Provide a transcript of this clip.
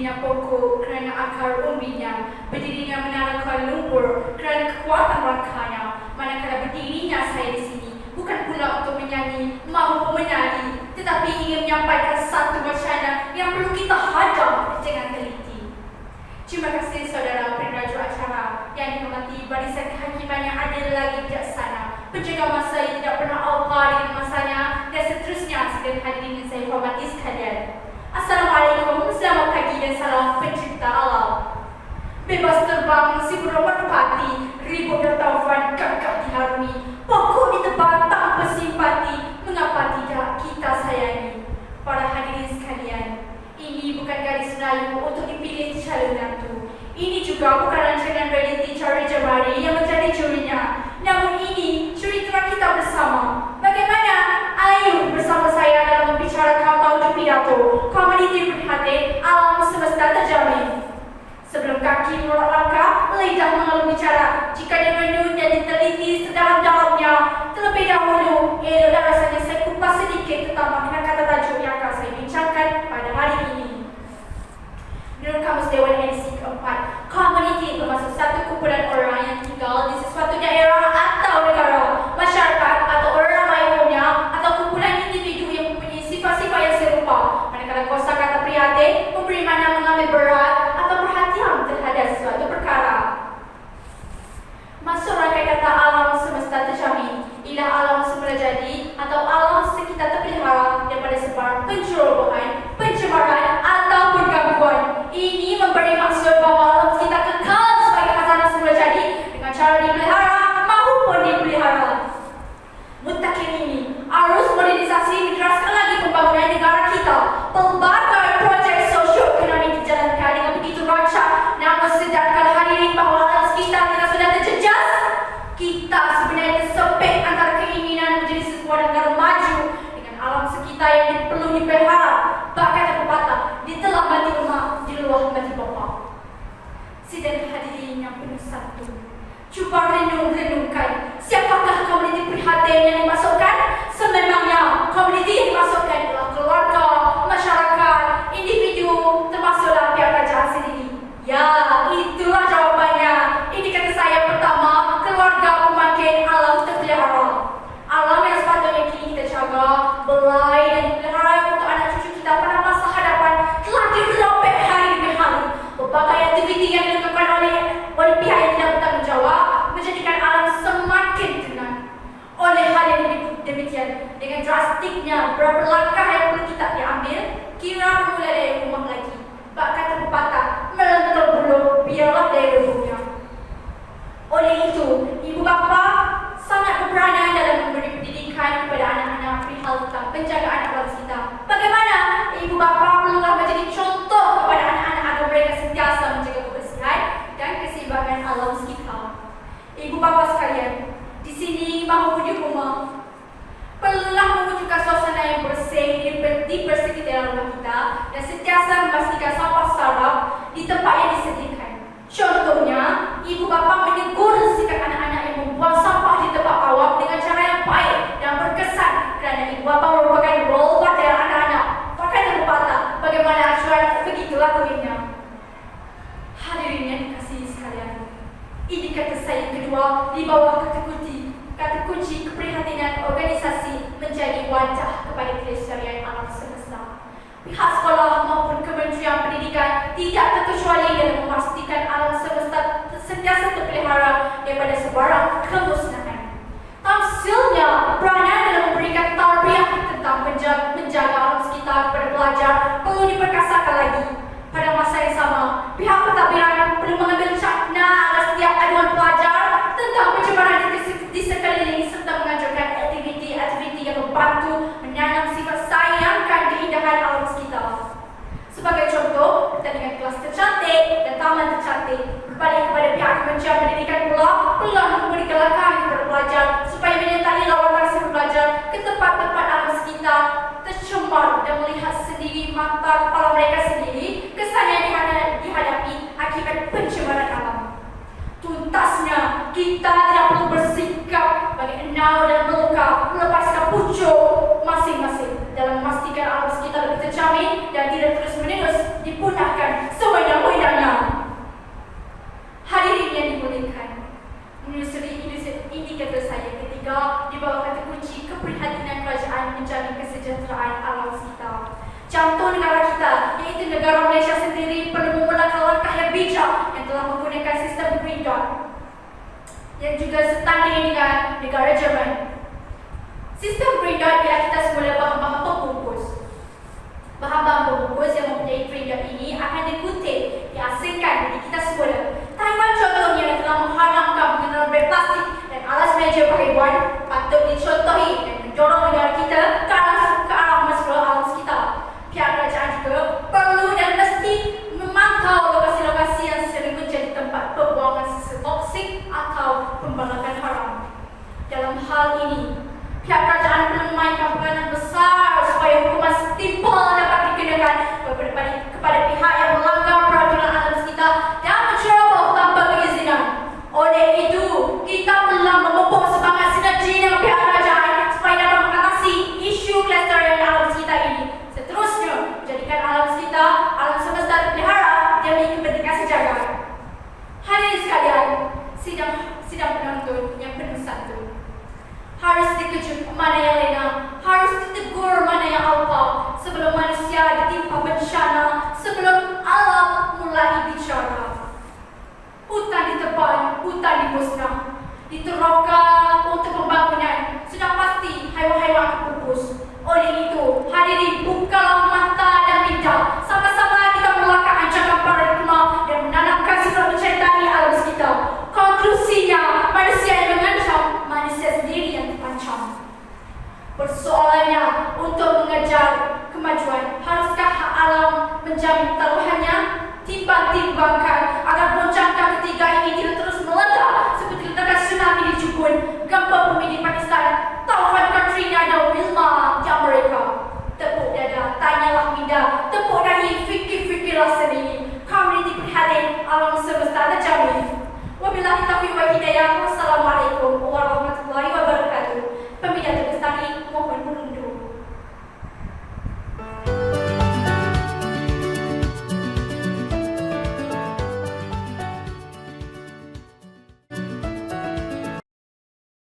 berdirinya pokok kerana akar umbinya, berdirinya menara Kuala Lumpur kerana kekuatan rangkanya, manakala berdirinya saya di sini bukan pula untuk menyanyi maupun menari, tetapi ingin menyampaikan satu wacana yang perlu kita hadam dengan teliti. Terima kasih saudara peneraja acara yang dihormati barisan kehakiman yang adil lagi bijaksana, penjaga masa yang tidak pernah alpa dengan masanya, dan seterusnya sekalian hadirin yang saya hormati sekalian. Assalamualaikum, selamat pagi dan salam pencipta alam. Bebas terbang si burung merpati, ribut dan taufan gagah diharumi, pokok ditebang tanpa simpati, mengapa tidak kita sayangi? Para hadirin sekalian, ini bukan gadis Melayu untuk dipilih calon menantu. Ini juga bukan rancangan reality Cari Jemari yang menjadi jurinya. Namun ini cerita kita bersama. Bagaimana? Ayo bersama saya dalam membicarakan maudu pidato Komuniti Prihatin Alam Semesta Terjamin. Sebelum kaki menolak langkah, lidah mengalun bicara. Jika direnung dan diteliti sedalam-dalamnya, terlebih dahulu, ialah rasanya saya kupas sedikit tentang makna kata tajuk yang akan saya bincangkan pada hari ini. Menurut Kamus Dewan edisi keempat, komuniti bermaksud satu kumpulan orang yang tinggal di sesuatu daerah atau negara, masyarakat atau orang ramai umumnya, atau kumpulan individu yang mempunyai sifat-sifat yang serupa. Manakala kosakata prihatin memberi makna mengambil berat atau perhatian terhadap suatu perkara. Maksud rangkai kata alam semesta terjamin ialah alam semula jadi atau alam sekitar terpelihara daripada sebab pencerobohan, pencemaran ataupun gangguan. Ini memberi maksud bahawa alam sekitar kekal sebagai khazanah semula jadi dengan cara dipelihara maupun dipelihara. Mutakin ini arus modernisasi meneraskan lagi pembangunan negara kita. Pelbagai projek sosioekonomi dijalankan dengan begitu rancak. Namun sedarkah hadirin bahawa alam sekitar kita sudah terjejas? Kita sebenarnya tersepit antara keinginan menjadi sebuah negara maju dengan alam sekitar yang perlu dipelihara. Bahkan pepatah, ditelah mati emak, diluah mati bapa. Sidang hadirin yang penuh satu, cuba renungkan, siapakah komuniti prihatin yang dimasukkan? Sememangnya komuniti yang dimasukkan adalah keluarga, masyarakat, individu, termasuklah pihak kerajaan sendiri. Ya, itulah jawapannya. Ini kata saya pertama, keluarga pemakin alam terpelihara. Alam yang sepatutnya kini kita jaga, belai dan dipelihara untuk anak cucu kita pada masa hadapan telah dirobek hari demi hari. Berbagai aktiviti yang dilakukan oleh pihak yang tidak bertanggungjawab menjadikan alam semakin tenang. Oleh hal yang demikian, dengan drastiknya beberapa langkah yang perlu kita diambil, kira bermula dari rumah lagi. Bak kata pepatah, melentur bulu biarlah dari rebungnya. Oleh itu, ibu bapa sangat berperanan dalam memberi pendidikan kepada anak-anak perihal tentang penjagaan alam sekitar. Bagaimana? Ibu bapa perlulah menjadi contoh kepada anak-anak agar mereka sentiasa menjaga kebersihan dan keseimbangan alam sekitar. Ibu bapa sekalian, di sini maupun di rumah, perlulah mewujudkan suasana yang bersih di persekitaran rumah kita dan sentiasa memastikan sampah sarap di tempat yang disediakan. Contohnya, ibu bapa menegur sikap anak-anak yang membuang sampah di tempat awam dengan cara yang baik dan berkesan kerana ibu bapa merupakan role model anak-anak. Pakai terpatah, bagaimana acuan begitulah tulinya. Hadirin yang dikasihi sekalian, ini kata saya kedua di bawah kata kunci keprihatinan organisasi menjadi wajah kepada kelestarian alam semesta. Pihak sekolah maupun Kementerian Pendidikan tidak terkecuali dalam memastikan alam semesta sentiasa terpelihara daripada sebarang kemusnahan. Hasilnya, peranan dalam memberikan tarbiyah tentang menjaga alam sekitar kepada pelajar perlu diperkasakan lagi. Pada masa yang sama, pihak pentadbiran perlu mengambil cakna atas setiap aduan pelajar tentang pencemaran di sekeliling serta mengajarkan aktiviti-aktiviti yang membantu menanam sifat sayangkan keindahan alam sekitar. Sebagai contoh, pertandingan kelas tercantik dan taman tercantik. Berbalik kepada pihak Kementerian Pendidikan pula, perlulah memberi kelakaran kepada pelajar supaya menyertai lawatan si belajar ke tempat-tempat alam sekitar tercemar dan melihat sendiri mata kepala mereka sendiri kesan yang dihadapi akibat pencemaran alam. Tuntasnya, kita tidak perlu bersikap bagi enau dan meluka melepaskan pucuk masing-masing dalam memastikan alam sekitar lebih terjamin dan tidak terus-menerus dipunahkan sewenang-wenangnya. Hadirin yang dimuliakan, menelusuri indikator saya ketiga di bawah kata kunci keprihatinan kerajaan menjamin kesejahteraan alam sekitar. Contoh negara kita, iaitu negara Malaysia sendiri, perlu memulakan langkah yang bijak yang telah menggunakan sistem Green Dot yang juga setanding dengan negara Jerman. Sistem Green Dot ialah kita semula bahan-bahan pembungkus. Bahan-bahan pembungkus yang mempunyai Green Dot ini akan dikutip, diasingkan dari kita semula. Taiwan contohnya yang telah mengharamkan penggunaan beg plastik dan alas meja peribun patut dicontohi dan mendorong negara kita ke arah mesra alam sekitar. Pihak kerajaan juga perlu dan mesti memantau lokasi-lokasi yang sering menjadi tempat pembuangan sisa toksik atau pembalakan haram. Dalam hal ini, pihak kerajaan perlu memainkan peranan besar supaya hukuman setimpal dapat dikenakan kepada pihak yang melanggar peraturan alam sekitar dan menceroboh tanpa perizinan. Oleh itu, kita telah memupuk semangat sinergi dengan pihak kerajaan supaya dapat mengatasi isu kelestarian alam sekitar ini. Seterusnya, menjadikan alam sekitar, alam semesta terpelihara demi kepentingan sejagat. Hadirin sekalian, sidang penonton yang penuh santun. Harus dikejut mana yang lena, harus ditegur mana yang alpa, sebelum manusia ditimpa bencana, sebelum alam mulai bicara. Hutan ditebang, hutan dimusnah, diterokkan untuk pembangunan, sudah pasti haiwan-haiwan pupus. Oleh itu, hadirin, bukalah mata dan lidah, sama-sama kita melangkah ancaman paradigma dan menanamkan sifat mencintai alam sekitar. Konklusinya, manusia yang mengancam, manusia sendiri yang terancam. Persoalannya, untuk mengejar kemajuan, haruskah hak alam menjamin taruhannya? Timbang-timbangkan agar goncangan ketiga ini tidak terus meledak seperti ledakan tsunami di Jepun, gempa bumi di Pakistan, taufan Katrina dan Wilma di Amerika. Tepuk dada, tanyalah minda, tepuk dahi, fikir-fikirlah sendiri. Kami diperhatikan alam semesta terjamin. Wabillahi taufiq wal hidayah. Wassalamualaikum warahmatullahi wabarakatuh.